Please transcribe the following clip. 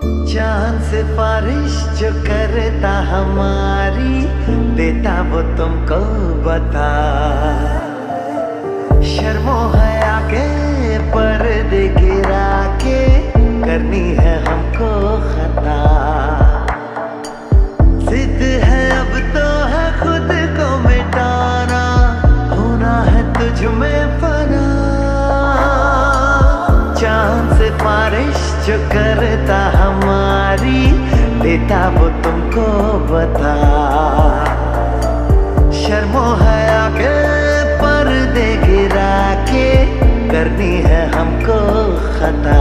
चांद सिफारिश जो करता हमारी, देता वो तुमको बता। शर्मो हया के पर्दे गिरा के करनी है हमको खता। जिद है अब तो है खुद को मिटाना, होना है तुझ में फना। चांद सिफारिश जो करता हमारी, देता वो तुमको बता। शर्मो हया के पर्दे गिरा के करनी है हमको खता।